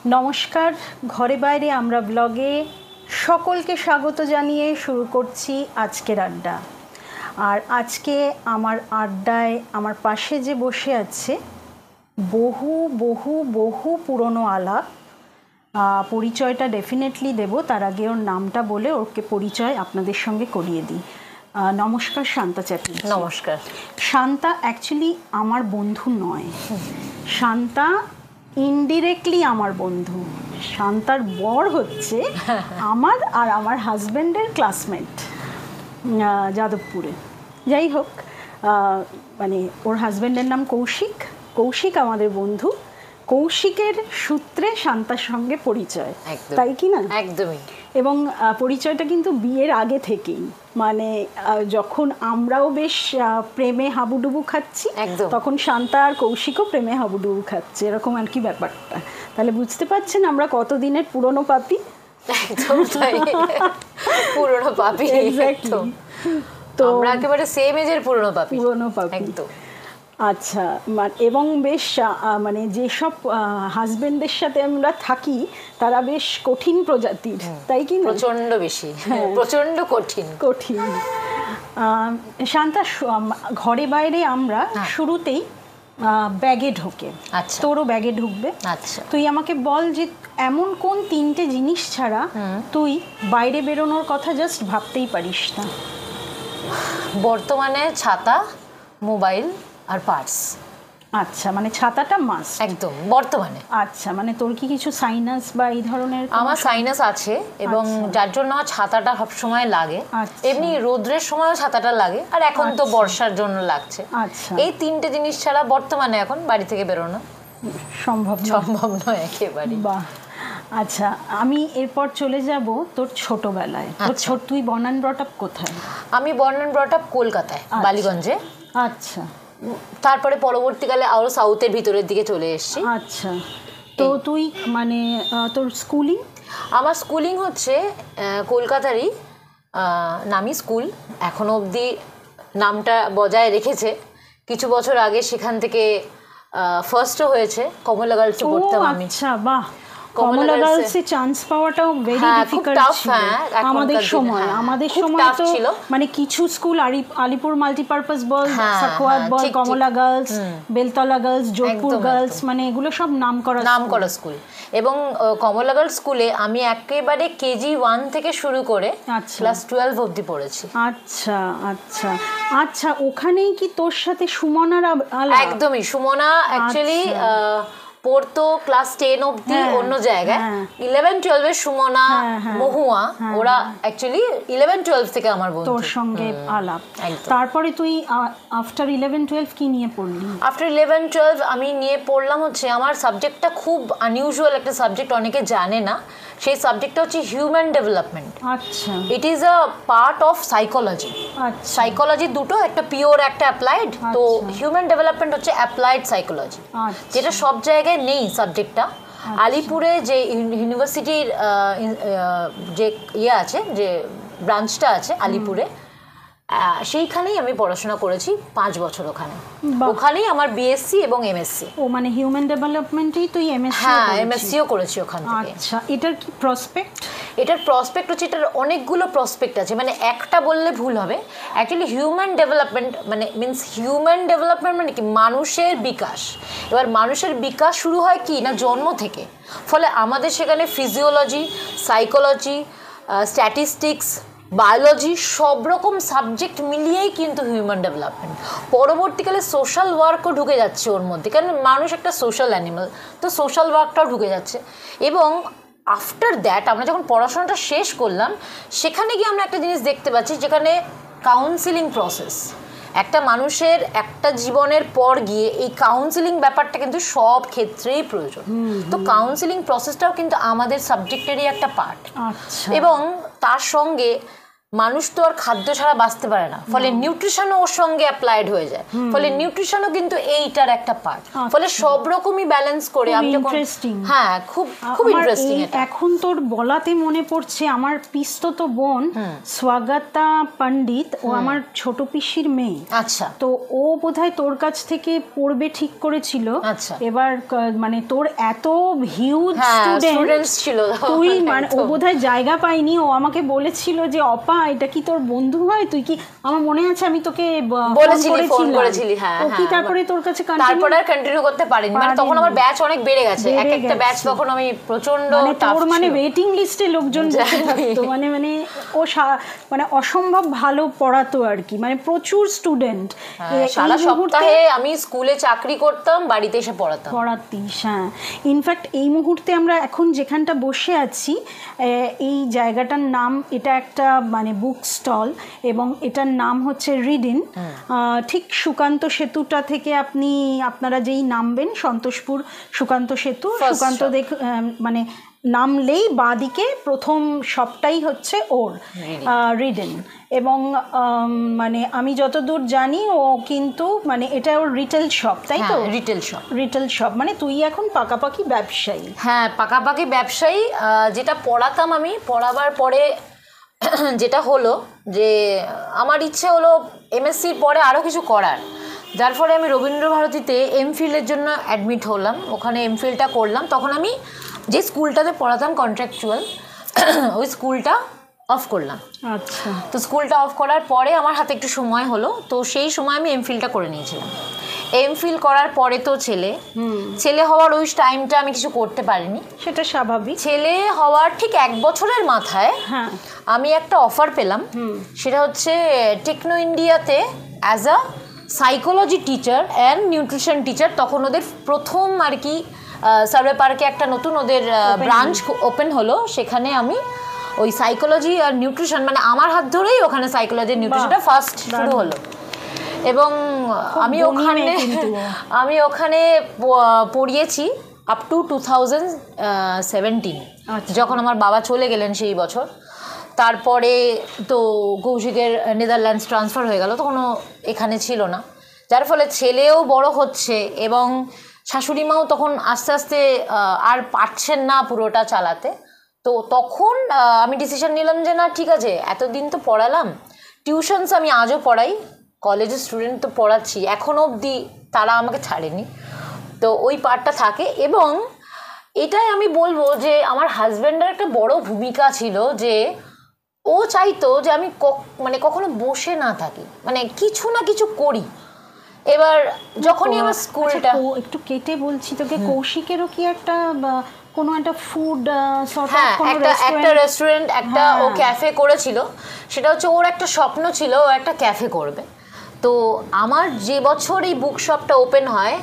নমস্কার, ঘরে বাইরে আমরা ব্লগে সকলকে স্বাগত জানিয়ে শুরু করছি আজকের আড্ডা। আর আজকে আমার আড্ডায় আমার পাশে যে বসে আছে বহু বহু বহু পুরনো আলাপ। পরিচয়টা ডেফিনেটলি দেব, তার আগে ওর নামটা বলে ওকে পরিচয় আপনাদের সঙ্গে করিয়ে দিই। নমস্কার শান্তা চ্যাটার্জি। নমস্কার। শান্তা অ্যাকচুয়ালি আমার বন্ধু নয়, শান্তা ইনডিরেক্টলি আমার বন্ধু। শান্তার বর হচ্ছে আমার আর আমার হাজব্যান্ডের ক্লাসমেট যাদবপুরে। যাই হোক, মানে ওর হাজব্যান্ডের নাম কৌশিক। কৌশিক আমাদের বন্ধু, কৌশিকের সূত্রে শান্তার সঙ্গে পরিচয়, তাই কি না? একদমই। এবং পরিচয়টা কিন্তু বিয়ের আগে থেকেই, মানে যখন আমরাও বেশ প্রেমে হাবুডুবু খাচ্ছি তখন শান্তা আর কৌশিকও প্রেমে হাবুডুবু খাচ্ছে, এরকম আর কি ব্যাপারটা। তাহলে বুঝতে পারছেন আমরা কতদিনের পুরনো পাপি। পুরনো পাপি, তো আমরা একেবারে সেম এজের পুরনো পাপি। একদম। আচ্ছা, এবং বেশ মানে যেসব হাজবেন্ডের সাথে আমরা থাকি তারা বেশ কঠিন প্রজাতির, তাই কি না? প্রচন্ড বেশি, প্রচন্ড কঠিন। শান্তা, ঘরে বাইরে আমরা শুরুতেই ব্যাগে ঢোকে। আচ্ছা, তোরও ব্যাগে ঢুকবে। আচ্ছা, তুই আমাকে বল যে এমন কোন তিনটে জিনিস ছাড়া তুই বাইরে বেরোনোর কথা জাস্ট ভাবতেই পারিস না? বর্তমানে ছাতা, মোবাইল আর পার্স। আচ্ছা, মানে ছাতাটা মাস্ট একদম বর্তমানে। আচ্ছা, মানে তোর কি কিছু সাইনাস বা এই ধরনের? আমার সাইনাস আছে এবং যার জন্য ছাতাটা সব সময় লাগে। এমনি রোদ্রের সময়ও ছাতাটা লাগে, আর এখন তো বর্ষার জন্য লাগছে। আচ্ছা, এই তিনটে জিনিস ছাড়া বর্তমানে এখন বাড়ি থেকে বেরোনো সম্ভব নয় একেবারে। বাহ, আচ্ছা, আমি এরপর চলে যাব তোর ছোটবেলায়। তুই বর্ন অ্যান্ড ব্রট আপ কোথায়? আমি বর্ন অ্যান্ড ব্রট আপ কলকাতায়, বালিগঞ্জে। আচ্ছা, তারপরে পরবর্তীকালে আরো সাউথের ভিতরের দিকে চলে এসেছি। আচ্ছা, তো তুই মানে তোর স্কুলিং? আমার স্কুলিং হচ্ছে কলকাতারই নামি স্কুল, এখনো অবধি নামটা বজায় রেখেছে। কিছু বছর আগে সেখান থেকে ফার্স্টও হয়েছে। কমলা গার্লসে পড়তাম আমি। আচ্ছা, বাহ। কমলা গার্লসে চান্স পাওয়াটাও ভেরি ডিফিকাল্ট ছিল আমাদের সময়। তো মানে কিছু স্কুল, আলিপুর মাল্টিপারপাস বল, সাকোয়াত বল, Kamala girls, Beltala girls, Jodhpur girls, মানে এগুলো সব নাম করা স্কুল। এবং কমলা গার্লস স্কুলে আমি একেবারে কেজি 1 থেকে শুরু করে ক্লাস 12 অবধি পড়েছি। আচ্ছা আচ্ছা আচ্ছা, ওখানেই কি তোর সাথে সুমনার? একদমই। সুমনা অ্যাকচুয়ালি পড়তো ক্লাস 10 অবধি অন্য জায়গায়। 11-12 এর সুমনা, মহুয়া, ওরা অ্যাকচুয়ালি 11-12 থেকে আমার বন্ধু। তোর সঙ্গে আলাপ। তারপরে তুই আফটার 11-12 কি নিয়ে পড়লি? আফটার 11-12 আমি নিয়ে পড়লাম হচ্ছে, আমার সাবজেক্টটা খুব আনইউজুয়াল একটা সাবজেক্ট, অনেকে জানে না। সেই সাবজেক্টটা হচ্ছে হিউম্যান ডেভেলপমেন্ট। আচ্ছা, it is a part of psychology. Psychology দুটো, একটা পিওর একটা অ্যাপ্লাইড। তো হিউম্যান ডেভেলপমেন্ট হচ্ছে অ্যাপ্লাইড সাইকোলজি, যেটা সব জায়গায় নেই সাবজেক্টটা। আলিপুরে যে ইউনিভার্সিটির যে আছে, যে ব্রাঞ্চটা আছে আলিপুরে, সেইখানেই আমি পড়াশোনা করেছি 5 বছর ওখানে। ওখানেই আমার বিএসসি এবং এমএসসি। ও, মানে হিউম্যান ডেভেলপমেন্টেই তুই এমএসসি? হ্যাঁ, এমএসসিও করেছি ওখান থেকে। আচ্ছা, এটার কি প্রসপেক্ট? এটার প্রসপেক্ট হচ্ছে, এটার অনেকগুলো প্রসপেক্ট আছে, মানে একটা বললে ভুল হবে। অ্যাকচুয়ালি হিউম্যান ডেভেলপমেন্ট মানে মিনস হিউম্যান ডেভেলপমেন্ট মানে কি, মানুষের বিকাশ। এবার মানুষের বিকাশ শুরু হয় কি না, জন্ম থেকে। ফলে আমাদের সেখানে ফিজিওলজি, সাইকোলজি, স্ট্যাটিস্টিক্স, বায়োলজি, সব রকম সাবজেক্ট মিলিয়েই কিন্তু হিউম্যান ডেভেলপমেন্ট। পরবর্তীকালে সোশ্যাল ওয়ার্কও ঢুকে যাচ্ছে ওর মধ্যে, কারণ মানুষ একটা সোশ্যাল অ্যানিমাল, তো সোশ্যাল ওয়ার্কটাও ঢুকে যাচ্ছে। এবং আফটার দ্যাট আমরা যখন পড়াশোনাটা শেষ করলাম, সেখানে গিয়ে আমরা একটা জিনিস দেখতে পাচ্ছি, যেখানে কাউন্সিলিং প্রসেস, একটা মানুষের একটা জীবনের পর গিয়ে এই কাউন্সিলিং ব্যাপারটা কিন্তু সব ক্ষেত্রেই প্রয়োজন। তো কাউন্সিলিং প্রসেসটাও কিন্তু আমাদের সাবজেক্টেরই একটা পার্ট। এবং তার সঙ্গে মানুষ তো আর খাদ্য ছাড়া বাঁচতে পারে না, ফলে নিউট্রিশনও ওর সঙ্গে অ্যাপ্লাইড হয়ে যায়, ফলে নিউট্রিশনও কিন্তু এইটার একটা পার্ট, ফলে সব রকমই ব্যালেন্স করে আমি যখন হ্যাঁ খুব খুব ইন্টারেস্টিং। এখন তোর বলাতে মনে পড়ছে আমার পিস্তত বোন স্বাগতা পণ্ডিত, ও আমার ছোট পিসির মেয়ে। আচ্ছা, তো ও বোধহয় তোর কাছ থেকে পড়বে ঠিক করেছিল। আচ্ছা, এবার মানে তোর এত হিউজ স্টুডেন্টস ছিল, তুই মানে ও বোধহয় জায়গা পাইনি, ও আমাকে বলেছিল যে অপা এটা কি তোর বন্ধু হয়, তুই কি, আমার মনে আছে আমি তোকে ফোন করেছিলি। হ্যাঁ, ও কি তারপরে তোর কাছে তারপরে আর কন্টিনিউ করতে পারিনি, মানে তখন আমার ব্যাচ অনেক বেড়ে গেছে, এক একটা ব্যাচ তখন আমি প্রচন্ড তোর মানে ওয়েটিং লিস্টে লোকজন বসে থাকতো, মানে মানে ও মানে অসম্ভব ভালো পড়াতো আর কি, মানে প্রচুর স্টুডেন্ট। সারা সপ্তাহে আমি স্কুলে চাকরি করতাম, বাড়িতে এসে পড়াতিস। হ্যাঁ, ইনফ্যাক্ট এই মুহূর্তে আমরা এখন যেখানটা বসে আছি এই জায়গাটার নাম, এটা একটা মানে বুক স্টল, এবং এটার নাম হচ্ছে রিডিন। ঠিক সুকান্ত সেতুটা থেকে আপনারা যেই নামবেন, সন্তোষপুর সুকান্ত সেতু, সুকান্ত মানে নামলেই বাঁদিকে প্রথম শপটাই হচ্ছে ওর রিডেন। এবং মানে আমি যতদূর জানি ও কিন্তু মানে এটা ওর রিটেল শপ, তাই তো? রিটেল শপ মানে তুই এখন পাকাপাকি ব্যবসায়ী। হ্যাঁ, পাকাপাকি ব্যবসায়ী। যেটা পড়াতাম আমি, পড়াবার পরে যেটা হলো যে আমার ইচ্ছে হলো এমএসসির পরে আরও কিছু করার, যার ফলে আমি রবীন্দ্রভারতীতে এমফিলের জন্য অ্যাডমিট হলাম, ওখানে এমফিলটা করলাম। তখন আমি যে স্কুলটাতে পড়াতাম কন্ট্রাকচুয়াল, ওই স্কুলটা অফ করলাম। আচ্ছা, তো স্কুলটা অফ করার পরে আমার হাতে একটু সময় হলো, তো সেই সময় আমি এমফিলটা করে নিয়েছিলাম। এমফিল করার পরে তো ছেলে হওয়ার ওই টাইমটা আমি কিছু করতে পারিনি, সেটা স্বাভাবিক। ছেলে হওয়ার ঠিক 1 বছরের মাথায় আমি একটা অফার পেলাম, সেটা হচ্ছে টেকনো ইন্ডিয়াতে as a psychology teacher and nutrition teacher. তখন ওদের প্রথম আর কি সার্ভে পার্কে একটা নতুন ওদের ব্রাঞ্চ ওপেন হলো, সেখানে আমি ওই সাইকোলজি আর নিউট্রিশন, মানে আমার হাত ধরেই ওখানে সাইকোলজি নিউট্রিশনটা ফার্স্ট শুরু হলো। এবং আমি ওখানে পড়িয়েছি আপ টু 2017, যখন আমার বাবা চলে গেলেন সেই বছর। তারপরে তো কৌশিকের নেদারল্যান্ডস ট্রান্সফার হয়ে গেল, তখন এখানে ছিল না, যার ফলে ছেলেও বড় হচ্ছে এবং শাশুড়ি মাও তখন আস্তে আস্তে আর পারছেন না পুরোটা চালাতে। তো তখন আমি ডিসিশন নিলাম যে না, ঠিক আছে, এতদিন তো পড়ালাম, টিউশনস আমি আজও পড়াই, কলেজের স্টুডেন্ট তো পড়াচ্ছি, এখনও অবধি তারা আমাকে ছাড়েনি, তো ওই পার্টটা থাকে। এবং এটাই আমি বলবো যে আমার হাজব্যান্ডের একটা বড় ভূমিকা ছিল, যে ও চাইতো যে আমি মানে কখনো বসে না থাকি, মানে কিছু না কিছু করি। এবার যখনই আমার স্কুলটা, একটু কেটে বলছি তোকে, কৌশিকেরও কি একটা কোনো একটা ফুড একটা রেস্টুরেন্ট, একটা ও ক্যাফে করেছিল, সেটা হচ্ছে ওর একটা স্বপ্ন ছিল ও একটা ক্যাফে করবে। তো আমার যে বছর এই বুক শপটা ওপেন হয়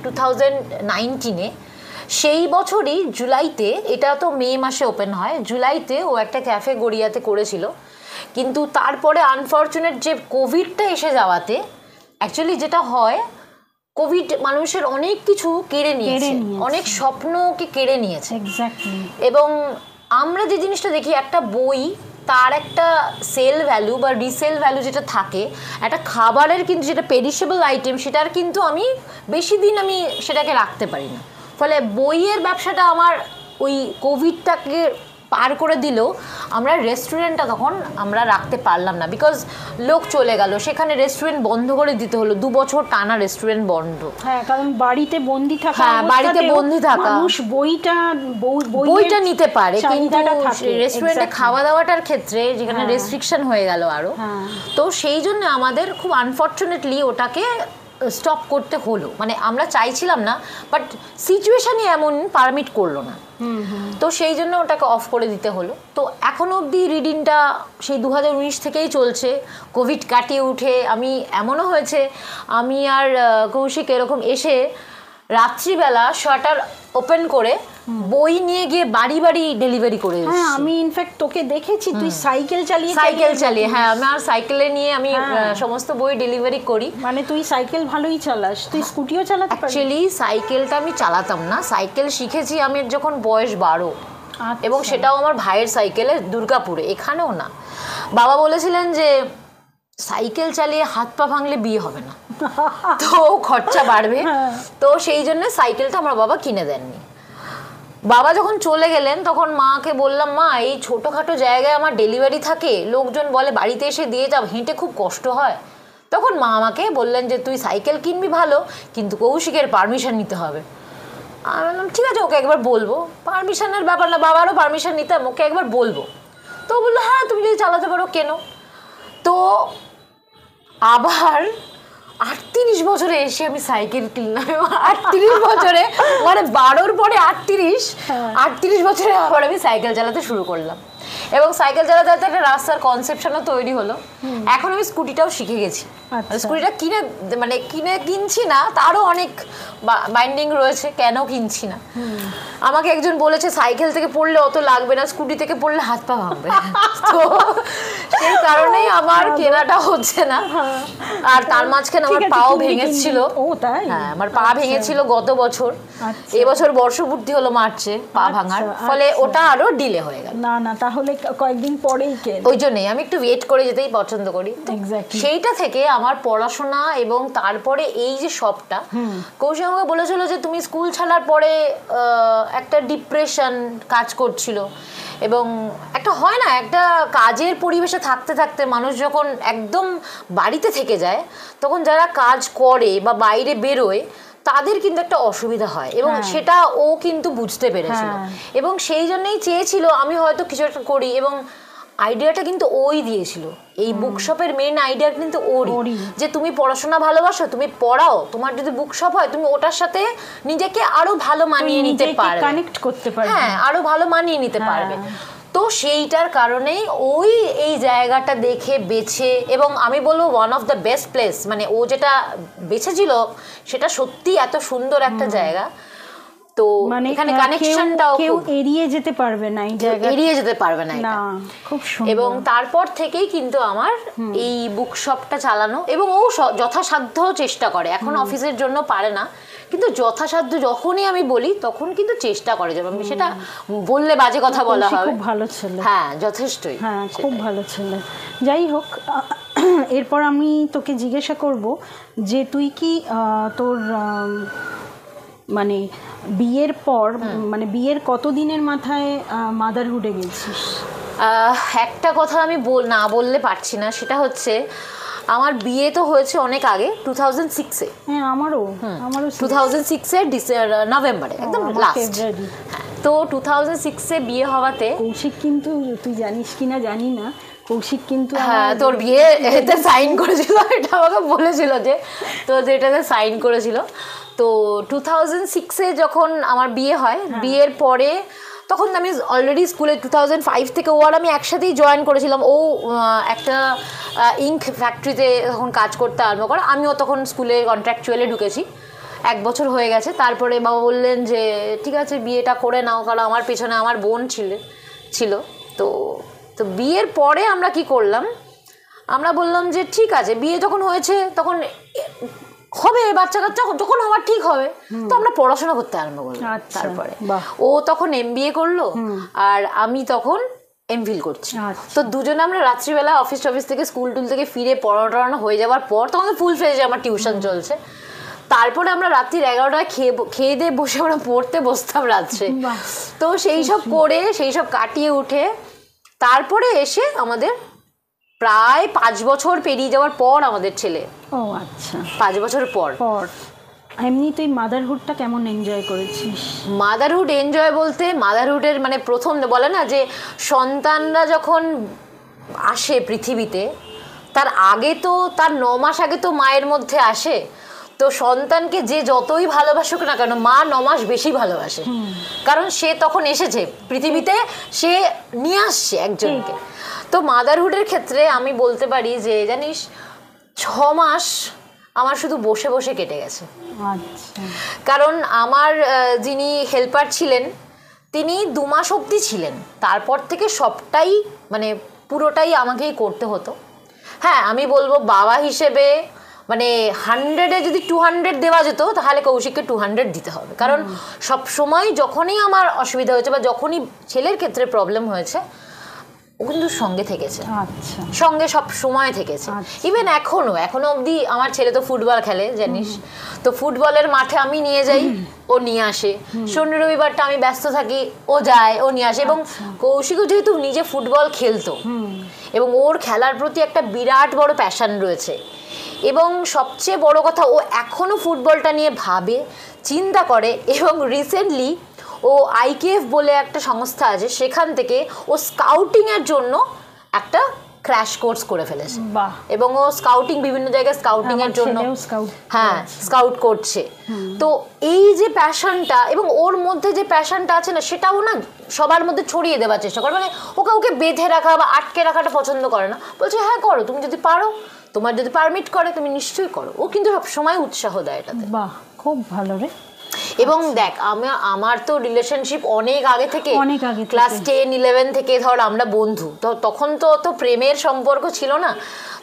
2019-এ, সেই বছরই জুলাইতে, এটা তো মে মাসে ওপেন হয়, জুলাইতে ও একটা ক্যাফে গড়িয়াতে করেছিল। কিন্তু তারপরে আনফর্চুনেট যে কোভিডটা এসে যাওয়াতে, অ্যাকচুয়ালি যেটা হয়, কোভিড মানুষের অনেক কিছু কেড়ে নিয়েছে, অনেক স্বপ্নকে কেড়ে নিয়েছে। এবং আমরা যে জিনিসটা দেখি, একটা বই তার একটা সেল ভ্যালু বা রিসেল ভ্যালু যেটা থাকে, একটা খাবারের কিন্তু যেটা পেরিশেবল আইটেম, সেটার কিন্তু আমি বেশি দিন আমি সেটাকে রাখতে পারি না। ফলে বইয়ের ব্যবসাটা আমার ওই কোভিডটাকে পার করে দিলেও আমরা রেস্টুরেন্টটা তখন আমরা রাখতে পারলাম না, বিকজ লোক চলে গেল, সেখানে রেস্টুরেন্ট বন্ধ করে দিতে হলো, 2 বছর টানা রেস্টুরেন্ট বন্ধ। হ্যাঁ, কারণ বাড়িতে বন্দি থাকা, বাড়িতে বন্দি থাকা, মানুষ বইটা নিতে পারে, কিন্তু রেস্টুরেন্টে খাওয়া দাওয়াটার ক্ষেত্রে যেখানে রেস্ট্রিকশন হয়ে গেল আরো, তো সেই জন্য আমাদের খুব আনফর্চুনেটলি ওটাকে স্টপ করতে হলো। মানে আমরা চাইছিলাম না, বাট সিচুয়েশনই এমন পারমিট করলো না, তো সেই জন্য ওটাকে অফ করে দিতে হলো। তো এখনো অবধি রিডিংটা সেই 2019 থেকেই চলছে। কোভিড কাটিয়ে উঠে আমি এমনও হয়েছে, আমি আর কৌশিক এরকম এসে রাত্রিবেলা শাটার ওপেন করে বই নিয়ে গিয়ে বাড়ি বাড়ি ডেলিভারি করে এসেছি। হ্যাঁ, আমি ইনফ্যাক্ট তোকে দেখেছি তুই সাইকেল চালিয়ে, হ্যাঁ, আমার সাইকেলে নিয়ে আমি সমস্ত বই ডেলিভারি করি। মানে তুই সাইকেল ভালোই চালাস, তুই স্কুটিও চালাতে পারিস? অ্যাকচুয়ালি সাইকেলটা আমি চালাতাম না, সাইকেল শিখেছি আমি যখন বয়স 12, এবং সেটাও আমার ভাইয়ের সাইকেলে, দুর্গাপুরে, এখানেও না। বাবা বলেছিলেন যে সাইকেল চালিয়ে হাত পা ভাঙলে বিয়ে হবে না, তো খরচা বাড়বে, তো সেই জন্য সাইকেলটা আমার বাবা কিনে দেননি। বাবা যখন চলে গেলেন তখন মাকে বললাম, মা এই ছোটোখাটো জায়গায় আমার ডেলিভারি থাকে, লোকজন বলে বাড়িতে এসে দিয়ে যাও, হেঁটে খুব কষ্ট হয়। তখন মা আমাকে বললেন যে তুই সাইকেল কিনবি ভালো, কিন্তু কৌশিকের পারমিশন নিতে হবে। আমি বললাম ঠিক আছে, ওকে একবার বলবো, পারমিশনের ব্যাপার না, বাবারও পারমিশন নিতাম, ওকে একবার বলবো। তো বললো হ্যাঁ তুমি যদি চালাতে পারো কেন। তো আবার 38 বছরে এসে আমি সাইকেল কিনলাম, 38 বছরে মানে 12-র পরে 38 বছরে আবার আমি সাইকেল চালাতে শুরু করলাম, এবং সাইকেল চালাতে একটা রাস্তার কনসেপশনও তৈরি হলো। এখন আমি স্কুটিটাও শিখে গেছি। স্কুটিটা কিনছি না, তারও অনেক বাইন্ডিং রয়েছে, কেন কিনছি না। আমাকে একজন বলেছে সাইকেল থেকে পড়লে অত লাগবে না, স্কুটি থেকে পড়লে হাত পা ভাঙবে, তো সেই কারণেই আমার কেনাটা হচ্ছে না। আর তার মাঝখানে আমার পাও ভেঙেছিল। হ্যাঁ, আমার পা ভেঙেছিল গত বছর, এবছর বর্ষপূর্তি হলো মার্চে পা ভাঙার, ফলে ওটা আরো ডিলে হয়ে গেল। না তাহলে কয়েকদিন পরেই ওই জন্যই আমি একটু ওয়েট করে যেতেই পছন্দ করি। সেইটা থেকে আমার পড়াশোনা এবং তারপরে এই যে সবটা, কৌশিক আমাকে বলেছিল যে তুমি স্কুল ছাড়ার পরে একটা ডিপ্রেশন কাজ করছিল, এবং একটা হয় না, একটা কাজের পরিবেশে থাকতে থাকতে মানুষ যখন একদম বাড়িতে থেকে যায়, তখন যারা কাজ করে বা বাইরে বেরোয় তাদের কিন্তু একটা অসুবিধা হয়, এবং সেটা ও কিন্তু বুঝতে পেরেছিল, এবং সেই জন্যই চেয়েছিল আমি হয়তো কিছু একটা করি। এবং আইডিয়াটা কিন্তু ওই দিয়েছিল, এই বুকশপের মেন আইডিয়া কিন্তু ওরই, যে তুমি পড়াশোনা ভালোবাসো, তুমি পড়াও, তোমার যদি বুকশপ হয় তুমি ওটার সাথে নিজেকে আরো ভালো মানিয়ে নিতে পারবে, কানেক্ট করতে পারবে, হ্যাঁ আরো ভালো মানিয়ে নিতে পারবে। তো সেইটার কারণেই ওই এই জায়গাটা দেখে বেছে, এবং আমি বলবো one of the best place, মানে ও যেটা বেছেছিল সেটা সত্যি এত সুন্দর একটা জায়গা। তো এখানে কানেকশনটাও কেউ এড়িয়ে যেতে পারবে না, এই জায়গা এড়িয়ে যেতে পারবে না, খুব সুন্দর। এবং তারপর থেকেই কিন্তু আমার এই বুকশপটা চালানো, এবং ও যথাসাধ্য চেষ্টা করে, এখন অফিসের জন্য পারে না, কিন্তু যথাসাধ্য যখনই আমি বলি তখন কিন্তু চেষ্টা করে, যেমন সেটা বললে বাজে কথা বলা হবে। খুব ভালো ছেলে, হ্যাঁ যথেষ্টই, হ্যাঁ খুব ভালো ছেলে। যাই হোক, এরপর আমি তোকে জিজ্ঞাসা করব যে তুই কি তোর মানে বিয়ের পর, মানে বিয়ের কতদিনের মাথায় মাদারহুডে গেছিস? একটা কথা আমি না বললে পারছি না, সেটা হচ্ছে আমার বিয়ে তো হয়েছে অনেক আগে, 2006-এ। হ্যাঁ আমারও 2006-এর নভেম্বরে, একদম লাস্ট। তো 2006-এ বিয়ে হওয়াতে কৌশিক কিন্তু, তুই জানিস কিনা জানি না, কৌশিক কিন্তু হ্যাঁ তোর বিয়ে এতে সাইন করেছিল, এটা আমাকে বলেছিল যে তো যেটাতে সাইন করেছিল। তো 2006-এ যখন আমার বিয়ে হয়, বিয়ের পরে তখন আমি অলরেডি স্কুলে 2005 থেকে ও আর আমি একসাথেই জয়েন করেছিলাম। ও একটা ইঙ্ক ফ্যাক্টরিতে তখন কাজ করতে আরম্ভ করে, আমিও তখন স্কুলে কন্ট্রাকচুয়ালে ঢুকেছি, 1 বছর হয়ে গেছে। তারপরে বাবা বললেন যে ঠিক আছে বিয়েটা করে নাও, কারণ আমার পেছনে আমার বোন ছিল। তো বিয়ের পরে আমরা কি করলাম, আমরা বললাম যে ঠিক আছে বিয়ে যখন হয়েছে তখন হবে, বাচ্চা কাচ্চা যখন হওয়ার ঠিক হবে, তো আমরা পড়াশোনা করতে আরম্ভ করলাম। তারপরে ও তখন MBA করলো, আর আমি তখন MPhil করছি। তো দুজনে আমরা রাত্রিবেলা অফিস থেকে স্কুল থেকে ফিরে পড়ানো হয়ে যাওয়ার পর, তখন ফুল ফ্লেজে আমার টিউশন চলছে। তারপরে আমরা রাত্রির 11টায় খেয়ে দিয়ে বসে আমরা পড়তে বসতাম রাত্রে। তো সেই সব কাটিয়ে উঠে তারপরে এসে আমাদের প্রায় 5 বছর পেরিয়ে যাওয়ার পর আমাদের ছেলে। ও আচ্ছা, 5 বছর পর। এমনি তুই মাদারহুডটা কেমন এনজয় করেছিস? মাদারহুড এনজয় বলতে, মাদারহুডের মানে প্রথম বলে না যে সন্তানরা যখন আসে পৃথিবীতে, তার আগে তো তার 9 মাস আগে তো মায়ের মধ্যে আসে। তো সন্তানকে যে যতই ভালোবাসুক না কেন, মা 9 মাস বেশি ভালোবাসে, কারণ সে তখন এসেছে পৃথিবীতে, সে নিয়ে আসছে একজনকে। তো মাদারহুডের ক্ষেত্রে আমি বলতে পারি যে জানিস 6 মাস আমার শুধু বসে বসে কেটে গেছে। কারণ আমার যিনি হেল্পার ছিলেন তিনি 2 মাস অবধি ছিলেন, তারপর থেকে সবটাই মানে পুরোটাই আমাকেই করতে হতো। হ্যাঁ আমি বলবো বাবা হিসেবে মানে 100-এ যদি 200 দেওয়া যেত, তাহলে কৌশিককে 200 দিতে হবে, কারণ সব সময় যখনই আমার অসুবিধা হয়েছে বা যখনই ছেলের ক্ষেত্রে প্রবলেম হয়েছে, ও কিন্তু সঙ্গে থেকেছে, আচ্ছা সঙ্গে সব সময় থেকেছে। ইভেন এখনো অবধি আমার ছেলে তো ফুটবল খেলে জানিস, তো ফুটবলের মাঠে আমি নিয়ে যাই, ও নিয়ে আসে। শনি রবিবারটা আমি ব্যস্ত থাকি, ও যায়, ও নিয়ে আসে। এবং কৌশিকও যেহেতু নিজে ফুটবল খেলতো এবং ওর খেলার প্রতি একটা বিরাট বড় প্যাশন রয়েছে, এবং সবচেয়ে বড় কথা ও এখনো ফুটবলটা নিয়ে ভাবে, চিন্তা করে। এবং রিসেন্টলি ও আইকেএফ বলে একটা সংস্থা আছে, সেখান থেকে ও স্কাউটিংয়ের জন্য একটা ক্র্যাশ কোর্স করে ফেলেছে। এবং ও স্কাউটিং, বিভিন্ন জায়গায় স্কাউটিংয়ের জন্য হ্যাঁ স্কাউট করছে। তো এই যে প্যাশনটা এবং ওর মধ্যে যে প্যাশনটা আছে না, সেটাও না সবার মধ্যে ছড়িয়ে দেওয়ার চেষ্টা করে। মানে ওকে বেঁধে রাখা বা আটকে রাখাটা পছন্দ করে না, বলছে হ্যাঁ করো, তুমি যদি পারো, তোমার যদি পারমিট করে তুমি নিশ্চয়ই করো। ও কিন্তু সবসময় উৎসাহ দেয় এটাতে। বাহ, খুব ভালো রে। এবং দেখ আমার তো রিলেশনশিপ অনেক আগে থেকে, ক্লাস 10-11 থেকে ধর আমরা বন্ধু, তো তখন তো অত প্রেমের সম্পর্ক ছিল না,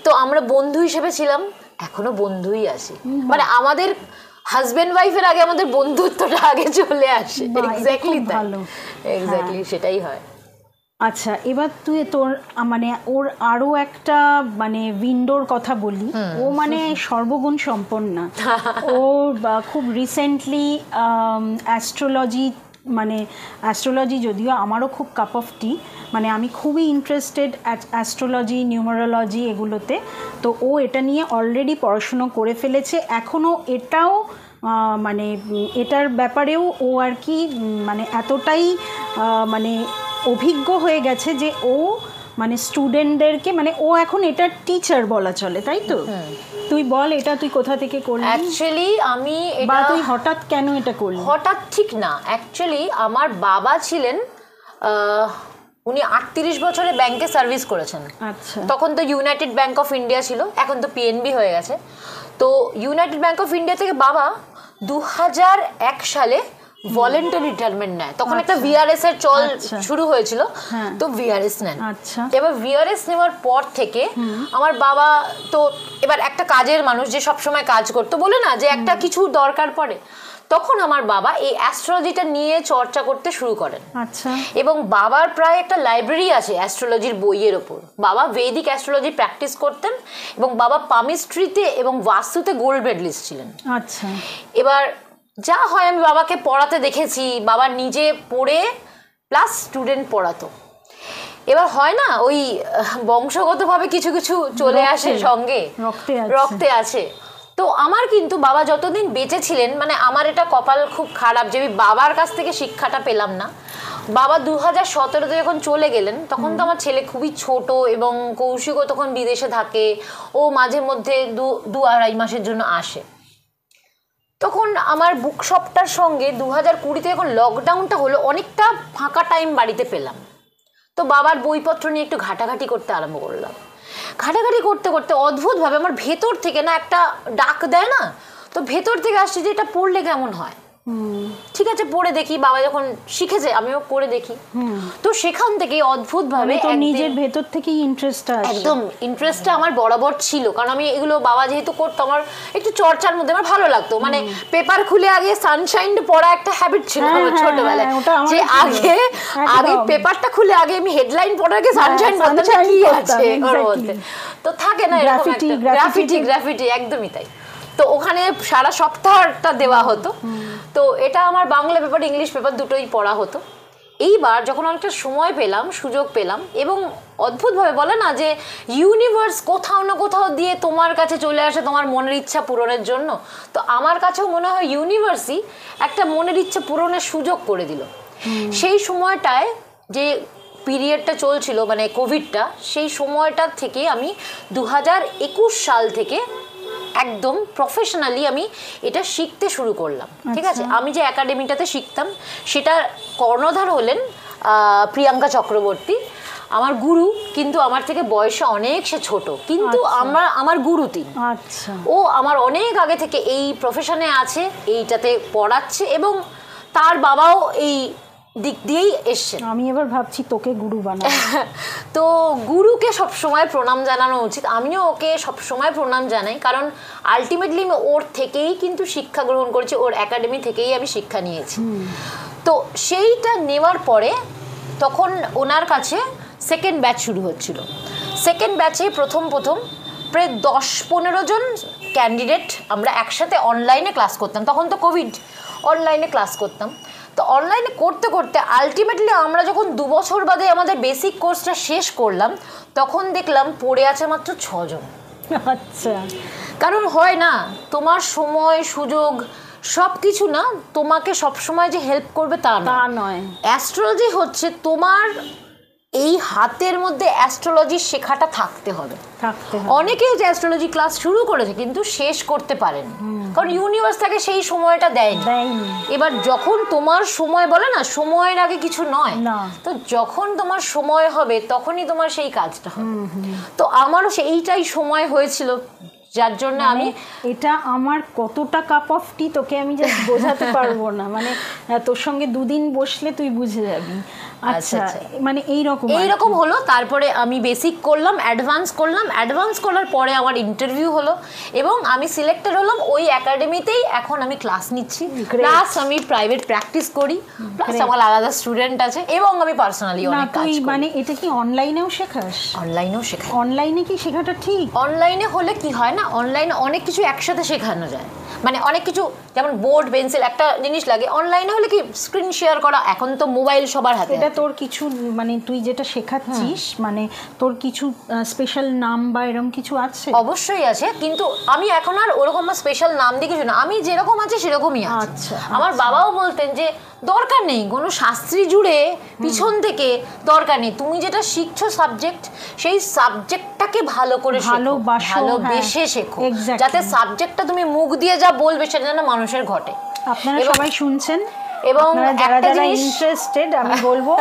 তো আমরা বন্ধু হিসেবে ছিলাম, এখনো বন্ধুই আছি। মানে আমাদের হাজবেন্ড ওয়াইফের আগে আমাদের বন্ধুত্বটা আগে চলে আসে। এক্স্যাক্টলি এক্স্যাক্টলি সেটাই হয়। আচ্ছা, এবার তুই তোর মানে ওর আরো একটা মানে উইন্ডোর কথা বলি। ও মানে সর্বগুণ সম্পন্ন। ও খুব রিসেন্টলি অ্যাস্ট্রোলজি যদিও আমারও খুব কাপ অফ টি, মানে আমি খুবই ইন্টারেস্টেড অ্যাস্ট্রোলজি, নিউমারোলজি এগুলোতে। তো ও এটা নিয়ে অলরেডি পড়াশুনো করে ফেলেছে। এখনও এটাও মানে এটার ব্যাপারেও ও আর কি মানে এতটাই মানে অভিজ্ঞ হয়ে গেছে যে ও মানে স্টুডেন্টদেরকে, মানে ও এখন এটা টিচার বলা চলে, তাই তো? তুই বল, এটা তুই কোথা থেকে করলি? অ্যাকচুয়ালি আমি বা তুই হঠাৎ কেন এটা করলি? হঠাৎ ঠিক না, অ্যাকচুয়ালি আমার বাবা ছিলেন, উনি 38 বছরে ব্যাংকে সার্ভিস করেছেন। আচ্ছা। তখন তো ইউনাইটেড ব্যাংক অফ ইন্ডিয়া ছিল, এখন তো পিএনবি হয়ে গেছে। তো ইউনাইটেড ব্যাংক অফ ইন্ডিয়া থেকে বাবা 2001 সালে ভলেন্টারি রিটায়ারমেন্ট নেয়। তখন একটা ভিআরএস এর চল শুরু হয়েছিল, তো ভিআরএস নেন। এবার ভিআরএস নেওয়ার পর থেকে আমার বাবা তো এবার একটা কাজের মানুষ, যে সবসময় কাজ করতো, বলে না যে একটা কিছু দরকার পড়ে, তখন আমার বাবা এই অ্যাস্ট্রোলজিটা নিয়ে চর্চা করতে শুরু করেন। আচ্ছা। এবং বাবার প্রায় একটা লাইব্রেরি আছে অ্যাস্ট্রোলজির বইয়ের ওপর। বাবা ভেদিক অ্যাস্ট্রোলজি প্র্যাকটিস করতেন এবং বাবা পামিস্ট্রিতে এবং বাস্তুতে গোল্ড মেডেলিস্ট ছিলেন। আচ্ছা। এবার যা হয়, আমি বাবাকে পড়াতে দেখেছি, বাবা নিজে পড়ে প্লাস স্টুডেন্ট পড়াতো। এবার হয় না ওই বংশগতভাবে কিছু কিছু চলে আসে, সঙ্গে রক্তে আছে। তো আমার কিন্তু বাবা যতদিন বেঁচে ছিলেন, মানে আমার এটা কপাল খুব খারাপ যে আমি বাবার কাছ থেকে শিক্ষাটা পেলাম না। বাবা 2017-তে যখন চলে গেলেন, তখন তো আমার ছেলে খুবই ছোট এবং কৌশিকও তখন বিদেশে থাকে, ও মাঝে মধ্যে 2-2.5 মাসের জন্য আসে। তখন আমার বুক শপটার সঙ্গে 2020-তে যখন লকডাউনটা হলো, অনেকটা ফাঁকা টাইম বাড়িতে পেলাম। তো বাবার বইপত্র নিয়ে একটু ঘাটাঘাটি করতে আরম্ভ করলাম। ঘাটাঘাটি করতে করতে অদ্ভুতভাবে আমার ভেতর থেকে না একটা ডাক দেয় না, তো ভেতর থেকে আসছে যে এটা পড়লে কেমন হয়, ঠিক আছে পড়ে দেখি। বাবা যখন শিখেছে আমিও পড়ে দেখি। তো সেখান থেকে অদ্ভুতভাবে নিজের ভেতর থেকেই ইন্টারেস্টটা আসে। একদম ইন্টারেস্টটা আমার বরাবর ছিল, কারণ আমি এগুলো বাবা যেহেতু করতো, আমার একটু চর্চার মধ্যে আমার ভালো লাগতো। মানে পেপার খুলে আগে সানশাইন পড়া একটা হ্যাবিট ছিল আমার ছোটবেলায়, যে আগে পেপারটা খুলে আগে আমি হেডলাইন পড়ার আগে সানশাইন বলতে কি আছে ওর মধ্যে, তো থাকে না এরকম একটা গ্রাফিটি, একদমই তাই। তো ওখানে সারা সপ্তাহটা দেওয়া হতো। তো এটা আমার বাংলা পেপার, ইংলিশ পেপার দুটোই পড়া হতো। এইবার যখন অনেকটা সময় পেলাম, সুযোগ পেলাম, এবং অদ্ভুতভাবে বলে না যে ইউনিভার্স কোথাও না কোথাও দিয়ে তোমার কাছে চলে আসে তোমার মনের ইচ্ছা পূরণের জন্য। তো আমার কাছেও মনে হয় ইউনিভার্সই একটা মনের ইচ্ছা পূরণের সুযোগ করে দিল। সেই সময়টায় যে পিরিয়ডটা চলছিল, মানে কোভিডটা, সেই সময়টা থেকে আমি 2021 সাল থেকে একদম প্রফেশনালি আমি এটা শিখতে শুরু করলাম। ঠিক আছে, আমি যে একাডেমিটাতে শিখতাম সেটার কর্ণধার হলেন প্রিয়াঙ্কা চক্রবর্তী, আমার গুরু। কিন্তু আমার থেকে বয়সে অনেক সে ছোট, কিন্তু আমার গুরু তিনি। ও আমার অনেক আগে থেকে এই প্রফেশনে আছে, এইটাতে পড়াচ্ছে, এবং তার বাবাও এই দিক দিয়েই এসছে। আমি এবার ভাবছি তোকে গুরু বানাবো। তো গুরুকে সবসময় প্রণাম জানানো উচিত, আমিও ওকে সবসময় প্রণাম জানাই, কারণ আলটিমেটলি আমি ওর থেকেই কিন্তু শিক্ষা গ্রহণ করেছি, ওর একাডেমি থেকেই আমি শিক্ষা নিয়েছি। তো সেইটা নেওয়ার পরে তখন ওনার কাছে সেকেন্ড ব্যাচ শুরু হচ্ছিল। সেকেন্ড ব্যাচে প্রথম প্রায় 10-15 জন ক্যান্ডিডেট আমরা একসাথে অনলাইনে ক্লাস করতাম। তখন তো কোভিড, অনলাইনে ক্লাস করতাম। তো অনলাইনে করতে করতে আলটিমেটলি আমরা যখন 2 বছর বাদে আমাদের বেসিক কোর্সটা শেষ করলাম, তখন দেখলাম পড়ে আছে মাত্র 6 জন। আচ্ছা, কারণ হয় না, তোমার সময় সুযোগ সব কিছু না তোমাকে সবসময় যে হেল্প করবে তা নয়। অ্যাস্ট্রোলজি হচ্ছে তোমার এই হাতের মধ্যে অ্যাস্ট্রোলজি শেখাটা থাকতে হবে। অনেকেই যে অ্যাস্ট্রোলজি ক্লাস শুরু করেছে কিন্তু শেষ করতে পারেন, কারণ ইউনিভার্স তাকে সেই সময়টা দেয়নি। এবার যখন তোমার সময়, বলে না সময়ের আগে কিছু নয়, তো যখন তোমার সময় হবে তখনই তোমার সেই কাজটা হবে। তো আমারও সেইটাই সময় হয়েছিল, যার জন্য আমি এটা আমার কতটা কাপ অফ টি তোকে আমি জাস্ট বোঝাতে পারবো না, মানে তোর সঙ্গে 2 দিন বসলে তুই বুঝে যাবি। আচ্ছা, মানে এইরকম হলো। তারপরে আমি বেসিক করলাম, অ্যাডভান্স করলাম, অ্যাডভান্স করার পরে আমার ইন্টারভিউ হলো এবং আমি সিলেক্টেড হলাম ওই একাডেমিতেই। এখন আমি ক্লাস নিচ্ছি, প্লাস আমি প্রাইভেট প্র্যাকটিস করি, প্লাস আমার আলাদা স্টুডেন্ট আছে এবং আমি পার্সোনালি অনেক কাজ করি। মানে এটা কি অনলাইনেও শেখাস? অনলাইনেও শেখাই। অনলাইনে কি শেখাটা ঠিক? অনলাইনে হলে কি হয় না, অনলাইনে অনেক কিছু একসাথে শেখানো যায়। মানে অনেক কিছু, যেমন বোর্ড পেন্সিল একটা জিনিস লাগে, অনলাইনে হলে কি স্ক্রিন শেয়ার করা, এখন তো মোবাইল সবার হাতে। এটা তোর কিছু, মানে তুই যেটা শেখাচ্ছিস, মানে তোর কিছু স্পেশাল নাম বা এরকম কিছু আছে? অবশ্যই আছে, কিন্তু আমি এখন আর ওরকম স্পেশাল নাম দিয়ে কিছু না, আমি যেরকম আছে সেরকমই আছে। আচ্ছা, আমার বাবাও বলতেন যে দরকার নেই কোনো শাস্ত্রী জুড়ে পিছন থেকে, দরকার নেই, তুমি যেটা শিখছো সাবজেক্ট, সেই সাবজেক্টটাকে ভালো করে ভালোবেসে শেখো, যাতে সাবজেক্টটা তুমি মুখ দিয়ে যা বলবে সেটা যেন মানুষের ঘটে। আপনারা সবাই শুনছেন এবং যারা যারা ইন্টারেস্টেড, আমি বলবো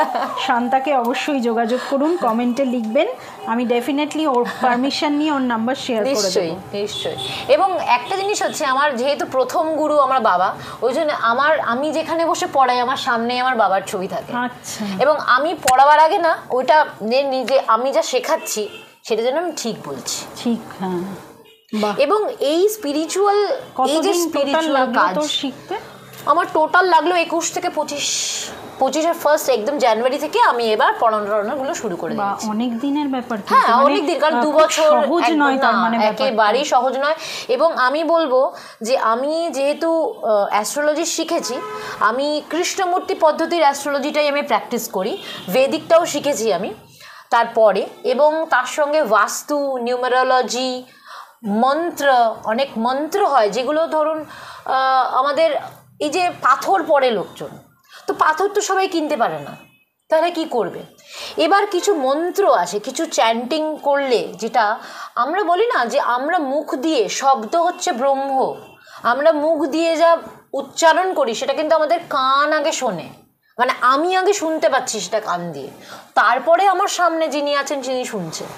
শান্তাকে অবশ্যই যোগাযোগ করুন, কমেন্টে লিখবেন, আমি ডেফিনেটলি ওর পারমিশন নিয়ে ওর নাম্বার শেয়ার করে দেব। নিশ্চয়ই। এবং একটা জিনিস হচ্ছে, আমার যেহেতু প্রথম গুরু আমার বাবা, ওই জন্য আমি যেখানে বসে পড়াই আমার সামনেই আমার বাবার ছবি থাকে। আচ্ছা। এবং আমি পড়াবার আগে না ওইটা নিজে আমি যা শেখাচ্ছি সেটা যেন আমি ঠিক বলছি। ঠিক, হ্যাঁ। এবং এই স্পিরিচুয়াল, এই যে স্পিরিচুয়াল কাজ শিখতে আমার টোটাল লাগলো 21 থেকে 25-এর ফার্স্ট একদম জানুয়ারি থেকে আমি এবার পড়ানোগুলো শুরু করে দিয়েছি। অনেক দিনের ব্যাপার। হ্যাঁ, অনেক দিন, কারণ 2 বছর সহজ নয়, তার মানে একেবারেই সহজ নয়। এবং আমি বলবো যে আমি যেহেতু অ্যাস্ট্রোলজি শিখেছি, আমি কৃষ্ণমূর্তি পদ্ধতির অ্যাস্ট্রোলজিটাই আমি প্র্যাকটিস করি, ভেদিকটাও শিখেছি আমি তারপরে, এবং তার সঙ্গে বাস্তু, নিউমেরোলজি, মন্ত্র, অনেক মন্ত্র হয় যেগুলো ধরুন আমাদের এই যে পাথর পড়ে লোকজন, তো পাথর তো সবাই কিনতে পারে না, তাহলে কি করবে? এবার কিছু মন্ত্র আসে, কিছু চ্যান্টিং করলে, যেটা আমরা বলি না যে আমরা মুখ দিয়ে, শব্দ হচ্ছে ব্রহ্ম, আমরা মুখ দিয়ে যা উচ্চারণ করি সেটা কিন্তু আমাদের কান আগে শোনে, মানে আমি আগে শুনতে পাচ্ছি সেটা কান দিয়ে, তারপরে আমার সামনে যিনি আছেন তিনি শুনছেন।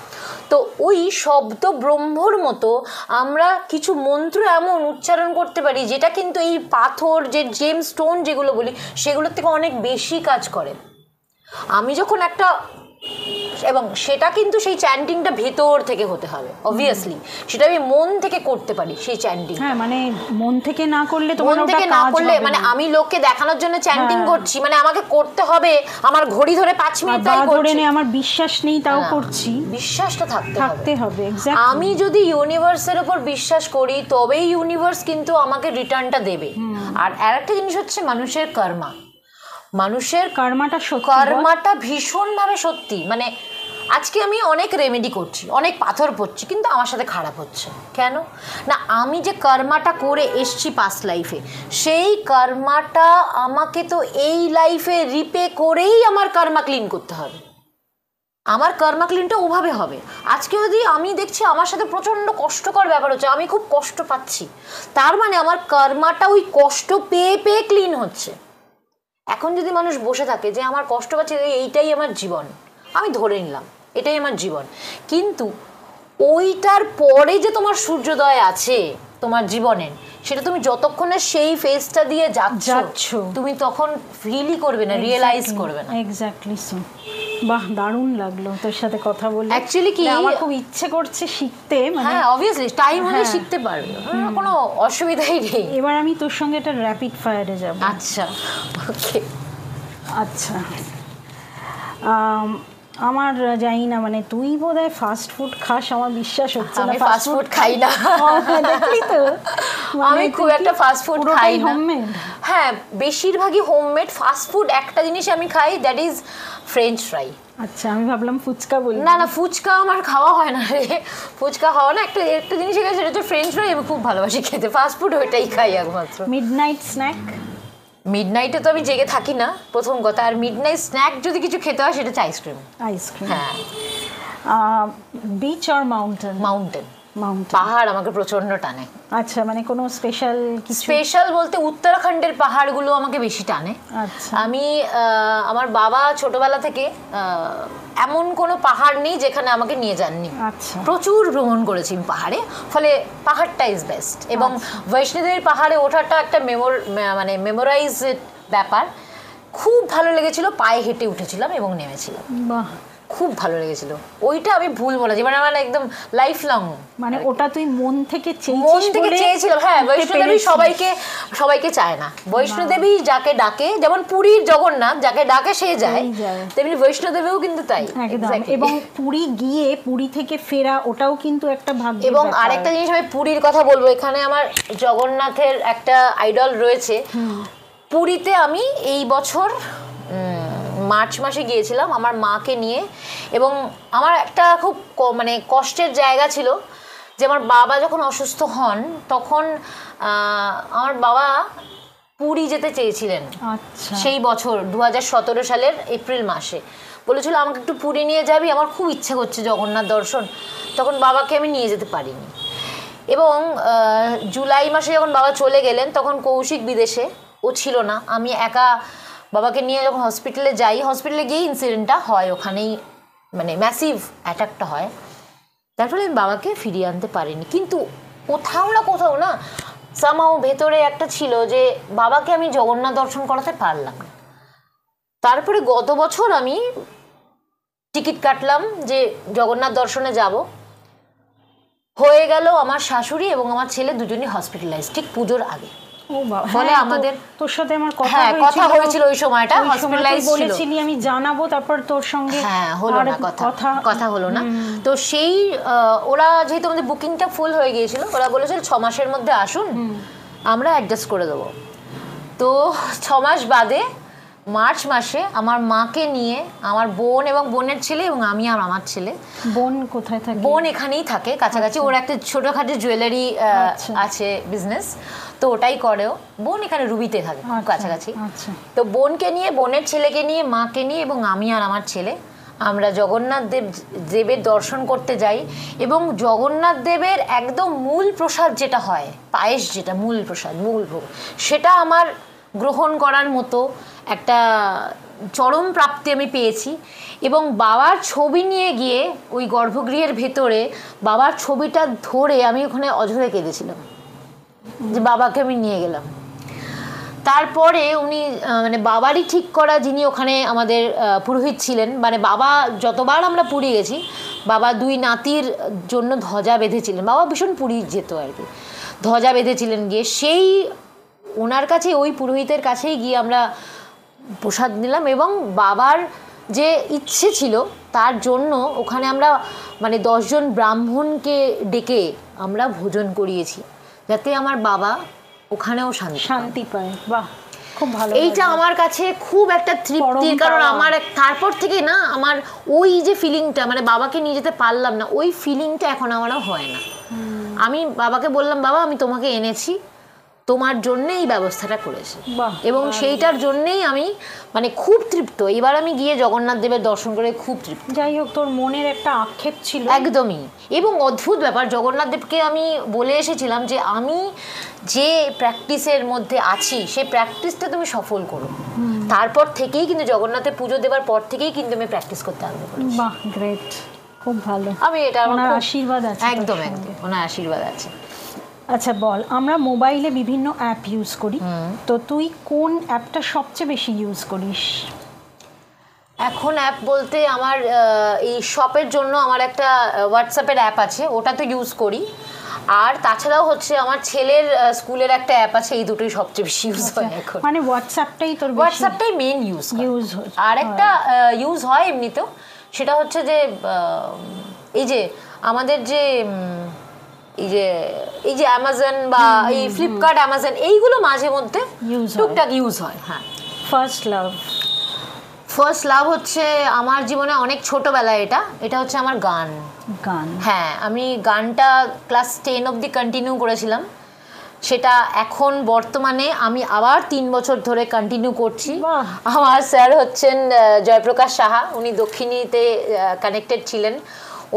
তো ওই শব্দ ব্রহ্মর মতো আমরা কিছু মন্ত্র এমন উচ্চারণ করতে পারি যেটা কিন্তু এই পাথর, যে জেম স্টোন যেগুলো বলি, সেগুলোর থেকে অনেক বেশি কাজ করে। আমি যখন একটা, এবং সেটা কিন্তু সেই চ্যান্টিংটা ভেতর থেকে হতে হবে, অবভিয়াসলি সেটা আমি মন থেকে করতে পারি সেই চ্যান্টিং। হ্যাঁ, মানে মন থেকে না করলে, মন থেকে না করলে, মানে আমি লোককে দেখানোর জন্য চ্যান্টিং করছি, মানে আমাকে করতে হবে, আমার ঘড়ি ধরে 5 মিনিট তাই করছি, আমার বিশ্বাস নেই তাও করছি, বিশ্বাসটা থাকতে হবে। আমি যদি ইউনিভার্সের উপর বিশ্বাস করি তবেই ইউনিভার্স কিন্তু আমাকে রিটার্নটা দেবে। আর আরেকটা জিনিস হচ্ছে মানুষের কর্মা, মানুষের কর্মাটা ভীষণভাবে সত্যি। মানে আজকে আমি অনেক রেমেডি করছি, অনেক পাথর পড়ছি, কিন্তু আমার সাথে খারাপ হচ্ছে কেন না? আমি যে কর্মাটা করে এসছি পাস্ট লাইফে, সেই কর্মাটা আমাকে তো এই লাইফে রিপে করেই আমার কর্মা ক্লিন করতে হবে। আমার কর্মা ক্লিনটা ওভাবে হবে। আজকে যদি আমি দেখছি আমার সাথে প্রচণ্ড কষ্টকর ব্যাপার হচ্ছে, আমি খুব কষ্ট পাচ্ছি, তার মানে আমার কর্মাটা ওই কষ্ট পেয়ে পেয়ে ক্লিন হচ্ছে। এখন যদি মানুষ বসে থাকে যে আমার কষ্ট পাচ্ছে, এইটাই আমার জীবন, আমি ধরে নিলাম এটাই আমার জীবন, কিন্তু ওইটার পরে যে তোমার সূর্যোদয় আছে তোমার জীবনের, সেটা তুমি যতক্ষণে সেই ফেজটা দিয়ে যাচ্ছ তুমি তখন ফিলই করবে না, রিয়েলাইজ করবে না। Exactly so. বাহ, দারুণ লাগলো তোর সাথে কথা বলে। অ্যাকচুয়ালি কি আমার খুব ইচ্ছে করছে শিখতে, মানে হ্যাঁ অবভিয়াসলি টাইম হলে শিখতে পারবে, কোনো অসুবিধাই নেই। এবার আমি তোর সঙ্গে একটা র্যাপিড ফায়ারে যাব। আচ্ছা, ওকে। আচ্ছা, আমার জানি না, মানে তুই বোধহয় ফাস্ট ফুড খাস, আমার বিশ্বাস হচ্ছে না। আমি ফাস্ট ফুড খাই না। দেখলি তো, আমি খুব একটা ফাস্ট ফুড খাই না। হোমমেড? হ্যাঁ, বেশিরভাগই হোমমেড। ফাস্ট ফুড একটা জিনিস আমি খাই, দ্যাট ইজ ফ্রেঞ্চ ফ্রাই। আচ্ছা, আমি ভাবলাম ফুচকা বলি। না না, ফুচকা আমার খাওয়া হয় না রে, ফুচকা খাওয়া না। একটা জিনিস আছে, সেটা হচ্ছে ফ্রেঞ্চ ফ্রাই। আমি খুব ভালোবাসি খেতে। ফাস্ট ফুড ওইটাই খাই একমাত্র। Midnight snack? মিডনাইটে তো আমি জেগে থাকি না, প্রথম কথা। আর মিডনাইট স্ন্যাক যদি কিছু খেতে হয়, সেটা হচ্ছে আইসক্রিম। আইসক্রিম। হ্যাঁ। বিচ আর মাউন্টেন? মাউন্টেন। মাউন্টেন। পাহাড় আমাকে প্রচন্ড টানে। আচ্ছা, মানে কোনো স্পেশাল কিছু? স্পেশাল বলতে উত্তরাখণ্ডের পাহাড়গুলো আমাকে বেশি টানে। আচ্ছা। আমি আমার বাবা ছোটবেলা থেকে এমন কোনো পাহাড় নেই যেখানে আমাকে নিয়ে যাননি। আচ্ছা। প্রচুর ভ্রমণ করেছি আমি পাহাড়ে, ফলে পাহাড়টা ইজ বেস্ট। এবং বৈষ্ণোদেবীর পাহাড়ে ওঠাটা একটা মানে মেমোরাইজড ব্যাপার। খুব ভালো লেগেছিল, পায়ে হেঁটে উঠেছিলাম এবং নেমেছিলাম। বাহ, খুব ভালো লেগেছিল। ওইটা আমি ভুলবো না, মানে আমার একদম লাইফ লং। মানে ওটা তুই মন থেকে মন থেকে চেয়েছিলাম। হ্যাঁ, বৈষ্ণোদেবী সবাইকে চায় না। বৈষ্ণোদেবী যাকে ডাকে, যেমন পুরীর জগন্নাথ যাকে ডাকে সে যায়, তেমনি বৈষ্ণোদেবীও কিন্তু তাই। এবং পুরী গিয়ে পুরী থেকে ফেরা, ওটাও কিন্তু একটা ভাগ্য। এবং আরেকটা জিনিস আমি পুরীর কথা বলবো, এখানে আমার জগন্নাথের একটা আইডল রয়েছে। পুরীতে আমি এই বছর মার্চ মাসে গিয়েছিলাম আমার মাকে নিয়ে। এবং আমার একটা খুব মানে কষ্টের জায়গা ছিল যে আমার বাবা যখন অসুস্থ হন, তখন আমার বাবা পুরী যেতে চেয়েছিলেন। আচ্ছা। সেই বছর 2017 সালের এপ্রিল মাসে বলেছিল আমাকে একটু পুরী নিয়ে যাবি, আমার খুব ইচ্ছে করছে জগন্নাথ দর্শন। তখন বাবাকে আমি নিয়ে যেতে পারিনি। এবং জুলাই মাসে যখন বাবা চলে গেলেন, তখন কৌশিক বিদেশে, ও ছিল না। আমি একা বাবাকে নিয়ে যখন হসপিটালে যাই, হসপিটালে গিয়ে ইনসিডেন্টটা হয়, ওখানেই মানে ম্যাসিভ অ্যাটাকটা হয়। তারপরে আমি বাবাকে ফিরিয়ে আনতে পারিনি। কিন্তু কোথাও না সামহাও ভেতরে একটা ছিল যে বাবাকে আমি জগন্নাথ দর্শন করাতে পারলাম না। তারপরে গত বছর আমি টিকিট কাটলাম যে জগন্নাথ দর্শনে যাব। হয়ে গেল আমার শাশুড়ি এবং আমার ছেলে দুজনই হসপিটালাইজ ঠিক পুজোর আগে। ফলে আমাদের তোর সাথে আমার কথা হয়েছিল ওই সময়টা, হসপিটালাইজ ছিল। বলেছিলি আমি জানাবো, তারপর তোর সঙ্গে হলো না কথা হলো না। তো সেই ওরা যেহেতু আমাদের বুকিংটা ফুল হয়ে গিয়েছিল, ওরা বলেছিল 6 মাসের মধ্যে আসুন, আমরা অ্যাডজাস্ট করে দেবো। তো 6 মাস বাদে মার্চ মাসে আমার মাকে নিয়ে, আমার বোন এবং বোনের ছেলে এবং আমি আর আমার ছেলে। বোন কোথায় থাকে? বোন এখানেই থাকে কাছাকাছি। ওর একটা ছোটখাটো জুয়েলারি আছে বিজনেস, তো ওটাই করেও। বোন এখানে রুবিতে থাকে, কাছাকাছি। তো বোনকে নিয়ে, বোনের ছেলেকে নিয়ে, মাকে নিয়ে এবং আমি আর আমার ছেলে আমরা জগন্নাথ দেবের দর্শন করতে যাই। এবং জগন্নাথ দেবের একদম মূল প্রসাদ যেটা হয়, পায়েস, যেটা মূল প্রসাদ, মূল ভোগ, সেটা আমার গ্রহণ করার মতো একটা চরম প্রাপ্তি আমি পেয়েছি। এবং বাবার ছবি নিয়ে গিয়ে ওই গর্ভগৃহের ভেতরে বাবার ছবিটা ধরে আমি ওখানে অঝরে কেঁদেছিলাম যে বাবাকে আমি নিয়ে গেলাম। তারপরে উনি মানে বাবারই ঠিক করা, যিনি ওখানে আমাদের পুরোহিত ছিলেন, মানে বাবা যতবার আমরা পুরী গেছি, বাবা 2 নাতির জন্য ধ্বজা বেঁধেছিলেন। বাবা ভীষণ পুরী যেত আর কি, ধ্বজা বেঁধেছিলেন গিয়ে। সেই ওনার কাছে, ওই পুরোহিতের কাছেই গিয়ে আমরা প্রসাদ নিলাম। এবং বাবার যে ইচ্ছে ছিল তার জন্য ওখানে আমরা মানে 10 জন ব্রাহ্মণকে ডেকে আমরা ভোজন করিয়েছি, যাতে আমার বাবা ওখানেও শান্তি পায়। বাহ, খুব ভালো। এইটা আমার কাছে খুব একটা তৃপ্তির, কারণ আমার তারপর থেকে না আমার ওই যে ফিলিংটা, মানে বাবাকে নিয়ে যেতে পারলাম না, ওই ফিলিংটা এখন আমারও হয় না। আমি বাবাকে বললাম, বাবা আমি তোমাকে এনেছি, তোমার জন্য এই ব্যবস্থাটা করেছি, এবং সেইটার জন্যেই আমি মানে খুব তৃপ্ত। এবার আমি গিয়ে জগন্নাথ দেবের দর্শন করে খুব তৃপ্ত। যাই হোক, তোর মনের একটা আক্ষেপ ছিল। একদমই। এবং অদ্ভুত ব্যাপার, জগন্নাথ দেবকে আমি বলে এসেছিলাম যে আমি যে প্র্যাকটিসের মধ্যে আছি সেই প্র্যাকটিসটা তুমি সফল করো। তারপর থেকেই কিন্তু জগন্নাথের পুজো দেওয়ার পর থেকেই কিন্তু আমি প্র্যাকটিস করতে আরম্ভ করি। বাহ, গ্রেট, খুব ভালো। আমি এটা ওনার আশীর্বাদ আছে। একদম, ওনার আশীর্বাদ আছে। আচ্ছা বল, আমরা মোবাইলে বিভিন্ন অ্যাপ ইউজ করি, তো তুই কোন অ্যাপটা সবচেয়ে বেশি ইউজ করিস? এখন অ্যাপ বলতে আমার এই শপের জন্য আমার একটা হোয়াটসঅ্যাপের অ্যাপ আছে, ওটা তো ইউজ করি। আর তাছাড়াও হচ্ছে আমার ছেলের স্কুলের একটা অ্যাপ আছে, এই দুটোই সবচেয়ে বেশি ইউজ হয় এখন। মানে হোয়াটসঅ্যাপটাই তোর হোয়াটসঅ্যাপটাই মেন ইউজ হচ্ছে। আর একটা ইউজ হয় এমনিতেও, সেটা হচ্ছে যে এই যে আমাদের যে এই যে অ্যামাজন বা এই ফ্লিপকার্ট, অ্যামাজন, এইগুলো মাঝে মধ্যে টুকটাক ইউজ হয়। হ্যাঁ, ফার্স্ট লাভ হচ্ছে আমার জীবনে অনেক ছোটবেলায়, এটা হচ্ছে আমার গান। হ্যাঁ, আমি গানটা ক্লাস 10 অবধি কন্টিনিউ করেছিলাম, সেটা এখন বর্তমানে আমি আবার 3 বছর ধরে কন্টিনিউ করছি। আমার স্যার হচ্ছেন জয়প্রকাশ সাহা, উনি দক্ষিণীতে কানেক্টেড ছিলেন,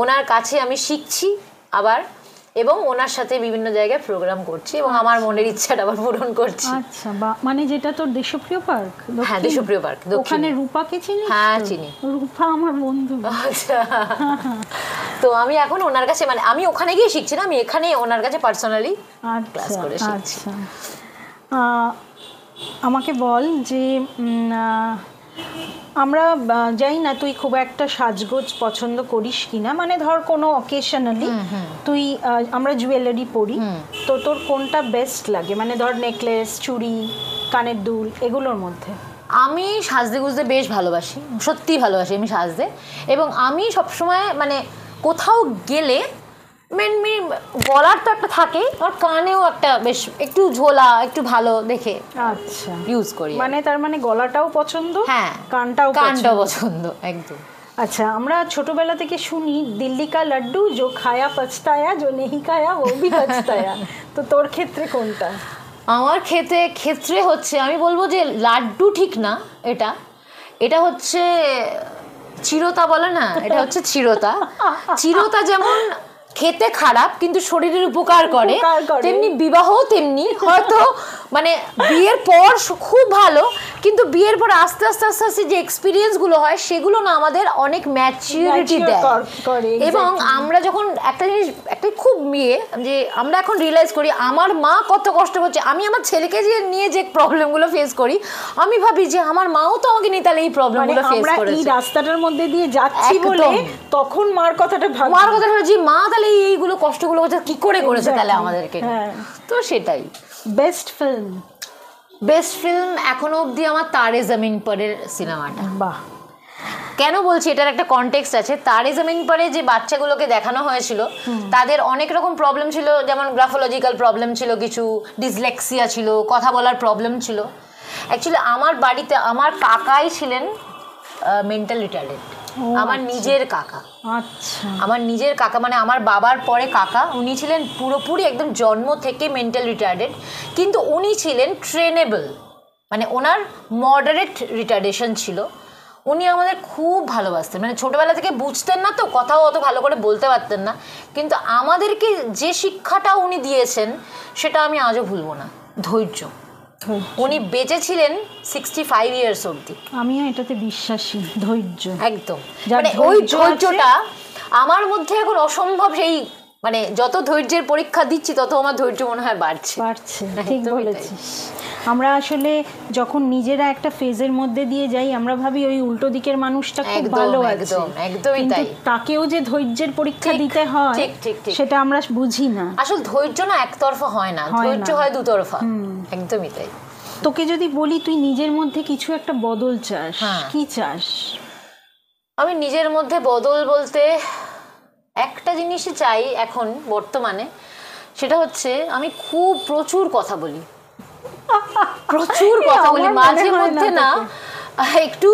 ওনার কাছে আমি শিখছি আবার, এবং ওনার সাথে বিভিন্ন জায়গায় প্রোগ্রাম করছি এবং আমার মনের ইচ্ছাটা আবার পূরণ করছি। আচ্ছা, মানে যেটা তোর দেশপ্রিয় পার্ক? হ্যাঁ, দেশপ্রিয় পার্ক। ওখানে রূপাকে চিনিস? হ্যাঁ, চিনি। রূপা আমার বন্ধু। আচ্ছা, তো আমি এখন ওনার কাছে, মানে আমি ওখানে গিয়ে শিখছি না, আমি এখানে ওনার কাছে পার্সোনালি ক্লাস করে শিখছি। আমাকে বল যে আমরা জানি না তুই খুব একটা সাজগোজ পছন্দ করিস কিনা, মানে ধর কোনো অকেশনালি তুই, আমরা জুয়েলারি পরি, তো তোর কোনটা বেস্ট লাগে? মানে ধর নেকলেস, চুড়ি, কানের দুল, এগুলোর মধ্যে। আমি সাজতে গুজতে বেশ ভালোবাসি, সত্যিই ভালোবাসি আমি সাজতে, এবং আমি সবসময় মানে কোথাও গেলে গলার তো একটা থাকে, আর কানেও একটা বেশ একটু ঝোলা, একটু ভালো দেখে আচ্ছা ইউজ করি। মানে তার মানে গলাটাও পছন্দ, হ্যাঁ, কানটাও পছন্দ, একদম। আচ্ছা, আমরা ছোটবেলা থেকে শুনি দিল্লি কা লাড্ডু জো খায়া পছতায়া, জো নেহি খায়া ও ভি পছতায়া। তো তোর ক্ষেত্রে কোনটা? আমার ক্ষেত্রে হচ্ছে, আমি বলবো যে লাড্ডু ঠিক না, এটা হচ্ছে চিরতা, বলে না, এটা হচ্ছে চিরতা যেমন খেতে খারাপ কিন্তু শরীরের উপকার করে, তেমনি বিবাহ তেমনি। হয়তো মানে বিয়ের পর খুব ভালো, কিন্তু বিয়ের পর আস্তে আস্তে আস্তে আস্তে যে এক্সপিরিয়েন্সগুলো হয় সেগুলো না আমাদের অনেক ম্যাচিউরিটি দেয়। এবং আমরা যখন একটা জিনিস, একটা খুব যে আমরা এখন রিয়েলাইজ করি আমার মা কত কষ্ট করছে, আমি আমার ছেলেকে নিয়ে যে প্রবলেমগুলো ফেস করি, আমি ভাবি যে আমার মাও তো আমাকে নিয়ে তাহলে এই প্রবলেমগুলো ফেস করেছে। এই রাস্তাটার মধ্যে দিয়ে যাচ্ছি বলে তখন মার কথাটা ভাবি, মা তাহলে এইগুলো কষ্টগুলো কি করে করেছে তাহলে আমাদেরকে। তো সেটাই। বেস্ট ফিল্ম এখনো অবধি আমার তারে জমিন পরের সিনেমাটা। বাহ, কেন বলছি, এটার একটা কনটেক্সট আছে। তারে জমিন পরে যে বাচ্চাগুলোকে দেখানো হয়েছিল তাদের অনেক রকম প্রবলেম ছিল, যেমন গ্রাফোলজিক্যাল প্রবলেম ছিল, কিছু ডিসলেক্সিয়া ছিল, কথা বলার প্রবলেম ছিল। অ্যাকচুয়ালি আমার বাড়িতে আমার কাকাই ছিলেন মেন্টাল রিটার্ডেড, আমার নিজের কাকা। আচ্ছা, আমার নিজের কাকা মানে আমার বাবার পরে কাকা, উনি ছিলেন পুরোপুরি একদম জন্ম থেকে মেন্টাল রিটার্ডেড, কিন্তু উনি ছিলেন ট্রেনেবল, মানে ওনার মডারেট রিটার্ডেশন ছিল। উনি আমাদের খুব ভালোবাসতেন, মানে ছোটবেলা থেকে বুঝতেন না তো, কথাও অত ভালো করে বলতে পারতেন না, কিন্তু আমাদেরকে যে শিক্ষাটা উনি দিয়েছেন সেটা আমি আজও ভুলবো না, ধৈর্য। উনি বেঁচে ছিলেন 65 ইয়ার্স অবধি। আমিও এটাতে বিশ্বাসী, ধৈর্য, একদম। মানে ওই ধৈর্যটা আমার মধ্যে এখন অসম্ভব। সেই মানে যত ধৈর্যের পরীক্ষা দিচ্ছি তত আমার ধৈর্য মনে হয় বাড়ছে। ঠিক বলেছিস। আমরা আসলে যখন নিজেরা একটা ফেজের মধ্যে দিয়ে যাই, আমরা ভাবি ওই উল্টো দিকের মানুষটা খুব ভালো আছে, একদমই তাই। তাকেও যে ধৈর্যের পরীক্ষা দিতে হয় সেটা আমরা বুঝি না। আসলে ধৈর্য না একতরফা হয় না, ধৈর্য হয় দুতরফা। একদমই তাই। তোকে যদি বলি তুই নিজের মধ্যে কিছু একটা বদল চাস, কি চাস? আমি নিজের মধ্যে বদল বলতে একটা জিনিসই চাই এখন বর্তমানে, সেটা হচ্ছে আমি প্রচুর কথা বলি, মাঝে মধ্যে না একটু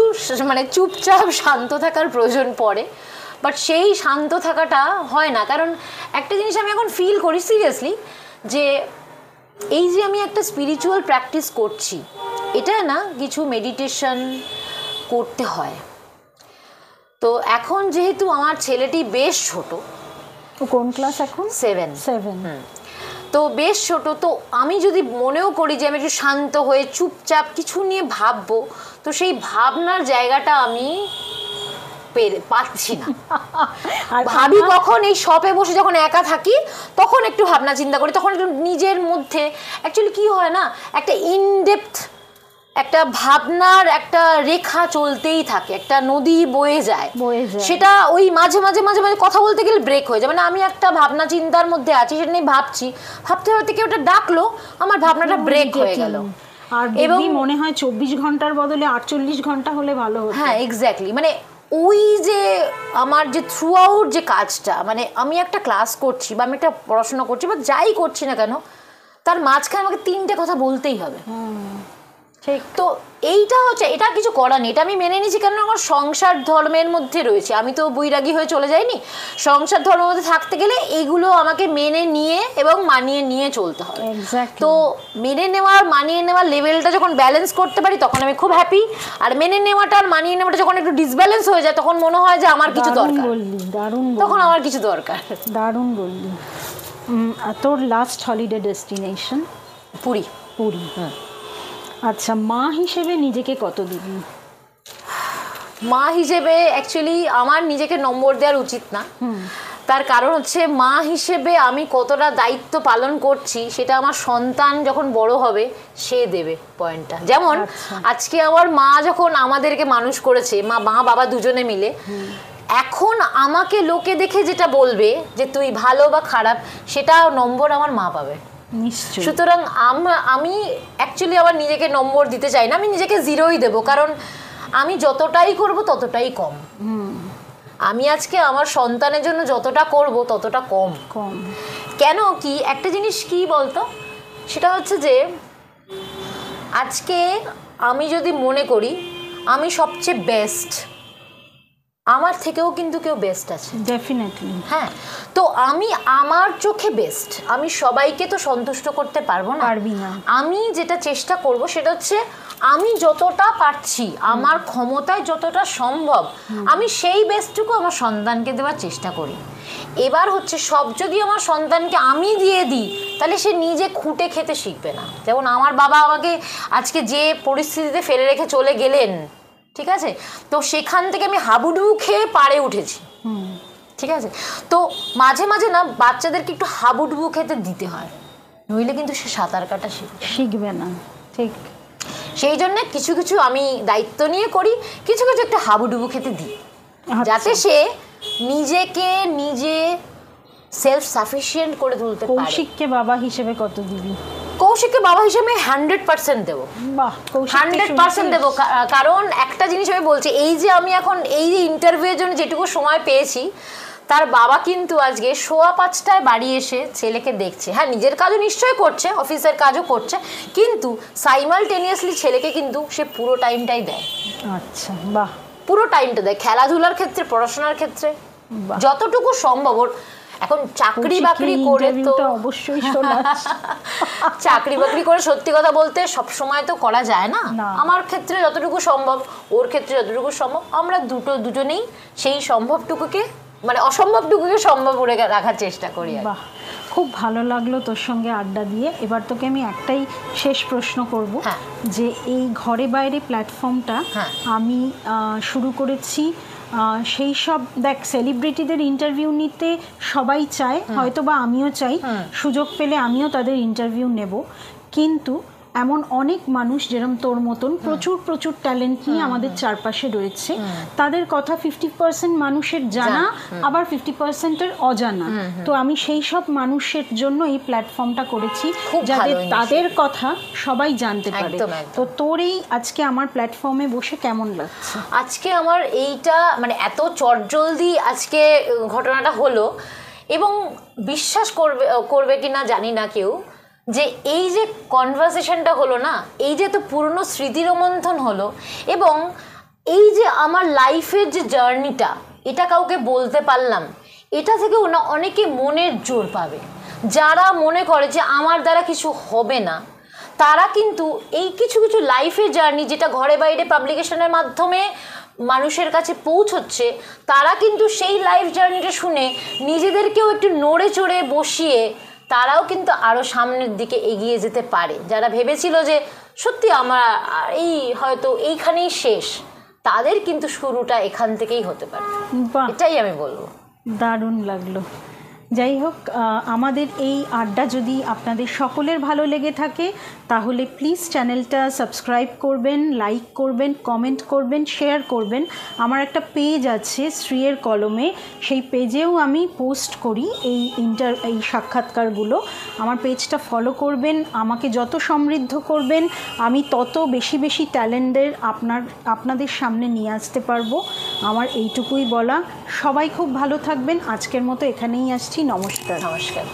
মানে চুপচাপ শান্ত থাকার প্রয়োজন পড়ে, বাট সেই শান্ত থাকাটা হয় না। কারণ একটা জিনিস আমি এখন ফিল করি সিরিয়াসলি, যে এই যে আমি একটা স্পিরিচুয়াল প্র্যাকটিস করছি, এটা না কিছু মেডিটেশন করতে হয়। তো এখন যেহেতু আমার ছেলেটি বেশ ছোট, কোন ক্লাস এখন? 7। তো বেশ ছোট, তো আমি যদি মনেও করি যে আমি একটু শান্ত হয়ে চুপচাপ কিছু নিয়ে ভাববো, তো সেই ভাবনার জায়গাটা আমি পাচ্ছি না। ভাবি কখন এই শপে বসে যখন একা থাকি তখন একটু ভাবনা চিন্তা করি, তখন একটু নিজের মধ্যে অ্যাকচুয়ালি কি হয় না, একটা ইনডেপথ একটা ভাবনার একটা রেখা চলতেই থাকে, একটা নদী বয়ে যায়, সেটা ওই মাঝে মাঝে মাঝে মাঝে কথা বলতে গেলে ব্রেক হয়ে যায়। মানে আমি একটা ভাবনা চিন্তার মধ্যে আছি, সেটা নিয়ে ভাবছি, ভাবতে ভাবতে কেউ ওটা ডাকলো, আমার ভাবনাটা ব্রেক হয়ে গেল। আর এবং মনে হয় 24 ঘন্টার বদলে 48 ঘন্টা হলে ভালো হতো। হ্যাঁ এক্স্যাক্টলি, মানে ওই যে আমার যে থ্রু আউট যে কাজটা, মানে আমি একটা ক্লাস করছি বা আমি একটা পড়াশোনা করছি বা যাই করছি না কেন, তার মাঝখানে আমাকে 3টে কথা বলতেই হবে। ঠিক, তো এইটা হচ্ছে, এটা কিছু করার নেই, এটা আমি মেনে নিয়েছি, কারণ আমার সংসার ধর্মের মধ্যে রয়েছে, আমি তো বৈরাগী হয়ে চলে যাইনি। সংসার ধর্মের মধ্যে থাকতে গেলে এইগুলো আমাকে মেনে নিয়ে এবং মানিয়ে নিয়ে চলতে হবে। তো মেনে নেওয়ার মানিয়ে নেওয়ার লেভেলটা যখন ব্যালেন্স করতে পারি তখন আমি খুব হ্যাপি, আর মেনে নেওয়াটা আর মানিয়ে নেওয়াটা যখন একটু ডিসব্যালেন্স হয়ে যায় তখন মনে হয় যে আমার কিছু দরকার, তখন আমার কিছু দরকার। দারুণ বললি। তোর last holiday destination? Puri. Puri, হ্যাঁ। আচ্ছা, মা হিসেবে নিজেকে কত দিবি? মা হিসেবে অ্যাকচুয়ালি আমার নিজেকে নম্বর দেওয়ার উচিত না, তার কারণ হচ্ছে মা হিসেবে আমি কতটা দায়িত্ব পালন করছি সেটা আমার সন্তান যখন বড় হবে সে দেবে পয়েন্টটা। যেমন আজকে আমার মা যখন আমাদেরকে মানুষ করেছে, মা বাবা দুজনে মিলে, এখন আমাকে লোকে দেখে যেটা বলবে যে তুই ভালো বা খারাপ, সেটা নম্বর আমার মা পাবে। সুতরাং আমি অ্যাকচুয়ালি আমার নিজেকে নম্বর দিতে চাই না, আমি নিজেকে 0ই দেবো, কারণ আমি যতটাই করব ততটাই কম। আমি আজকে আমার সন্তানের জন্য যতটা করব ততটা কম। কেন কি একটা জিনিস কি বলতো, সেটা হচ্ছে যে আজকে আমি যদি মনে করি আমি সবচেয়ে বেস্ট, আমার থেকেও কিন্তু কেউ বেস্ট আছে, ডেফিনেটলি। হ্যাঁ, তো আমি আমার চোখে বেস্ট, আমি সবাইকে তো সন্তুষ্ট করতে পারবো না। আমি যেটা চেষ্টা করব সেটা হচ্ছে আমি যতটা পারছি, আমার ক্ষমতায় যতটা সম্ভব, আমি সেই বেস্টটুকু আমার সন্তানকে দেওয়ার চেষ্টা করি। এবার হচ্ছে সব যদি আমার সন্তানকে আমি দিয়ে দিই তাহলে সে নিজে খুঁটে খেতে শিখবে না। যেমন আমার বাবা আমাকে আজকে যে পরিস্থিতিতে ফেলে রেখে চলে গেলেন, ঠিক আছে, তো সেখান থেকে আমি হাবুডুবু খেয়ে পাড়ে উঠেছি, ঠিক আছে। তো মাঝে মাঝে না বাচ্চাদেরকে একটু হাবুডুবু খেতে দিতে হয়, নইলে কিন্তু সে সাঁতার কাটা শিখবে না। ঠিক, সেই জন্য কিছু কিছু আমি দায়িত্ব নিয়ে করি, কিছু কিছু একটু হাবুডুবু খেতে দিই, যাতে সে নিজেকে নিজে সেলফ সাফিসিয়েন্ট করে তুলতে পারে। কৌশিককে বাবা হিসেবে কত দিবি? কৌশিককে বাবা হিসেবে 100% দেবো, 100% দেবো। কারণ একটা জিনিস আমি বলছি, এই যে আমি এখন এই যে ইন্টারভিউয়ের জন্য যেটুকু সময় পেয়েছি, তার বাবা কিন্তু আজকে 5:15 বাড়ি এসে ছেলেকে দেখছে। হ্যাঁ, নিজের কাজও নিশ্চয়ই করছে, অফিসের কাজও করছে, কিন্তু সাইমালটেনিয়াসলি ছেলেকে কিন্তু সে পুরো টাইমটাই দেয়। আচ্ছা, বাহ, পুরো টাইমটা দেয়, খেলাধুলার ক্ষেত্রে, পড়াশোনার ক্ষেত্রে, যতটুকু সম্ভব। ওর এখন চাকরি বাকরি করে তো অবশ্যই চাকরি বাকরি করে সত্যি কথা বলতে সব সময় তো করা যায় না। আমার ক্ষেত্রে যতটুকু সম্ভব, ওর ক্ষেত্রে যতটুকু সম্ভব, আমরা দুজনেই সেই সম্ভবটুকুকে, মানে অসম্ভবটুকুকে সম্ভব করে রাখার চেষ্টা করি। বাহ, খুব ভালো লাগলো তোর সঙ্গে আড্ডা দিয়ে। এবার তোকে আমি একটাই শেষ প্রশ্ন করব, যে এই ঘরে বাইরে প্ল্যাটফর্মটা আমি শুরু করেছি, সেই সব দেখ সেলিব্রিটিদের ইন্টারভিউ নিতে সবাই চায়, হয়তো বা আমিও চাই, সুযোগ পেলে আমিও তাদের ইন্টারভিউ নেব, কিন্তু এমন অনেক মানুষ যেরকম তোর মতন প্রচুর প্রচুর ট্যালেন্ট নিয়ে আমাদের চারপাশে রয়েছে, তাদের কথা 50% মানুষের জানা, আবার 50%-এর অজানা। তো আমি সেই সব মানুষের জন্য এই প্ল্যাটফর্মটা করেছি, যাদের তাদের কথা সবাই জানতে পারে। তো তোর এই আজকে আমার প্ল্যাটফর্মে বসে কেমন লাগছে? আজকে আমার এইটা মানে এত চটজলদি আজকে ঘটনাটা হলো, এবং বিশ্বাস করবে কিনা জানি না কেউ, যে এই যে কনভারসেশনটা হলো না, এই যে তো পুরনো স্মৃতির রোমন্থন হলো, এবং এই যে আমার লাইফের যে জার্নিটা, এটা কাউকে বলতে পারলাম, এটা থেকেও না অনেকে মনের জোর পাবে। যারা মনে করে যে আমার দ্বারা কিছু হবে না, তারা কিন্তু এই কিছু কিছু লাইফের জার্নি, যেটা ঘরে বাইরে পাবলিকেশনের মাধ্যমে মানুষের কাছে পৌঁছচ্ছে, তারা কিন্তু সেই লাইফ জার্নিটা শুনে নিজেদেরকেও একটু নড়ে চড়ে বসিয়ে তারাও কিন্তু আরও সামনের দিকে এগিয়ে যেতে পারে। যারা ভেবেছিল যে সত্যি আমরা এই হয়তো এইখানেই শেষ, তাদের কিন্তু শুরুটা এখান থেকেই হতে পারে, এটাই আমি বলবো। দারুণ লাগলো। যাই হোক, আমাদের এই আড্ডা যদি আপনাদের সকলের ভালো লেগে থাকে তাহলে প্লিজ চ্যানেলটা সাবস্ক্রাইব করবেন, লাইক করবেন, কমেন্ট করবেন, শেয়ার করবেন। আমার একটা পেজ আছে শ্রীয়ের কলমে, সেই পেজেও আমি পোস্ট করি এই সাক্ষাৎকারগুলো। আমার পেজটা ফলো করবেন, আমাকে যত সমৃদ্ধ করবেন আমি তত বেশি বেশি ট্যালেন্টের আপনাদের সামনে নিয়ে আসতে পারবো। আমার এইটুকুই বলা। সবাই খুব ভালো থাকবেন। আজকের মতো এখানেই আসছি। নমস্কার। নমস্কার।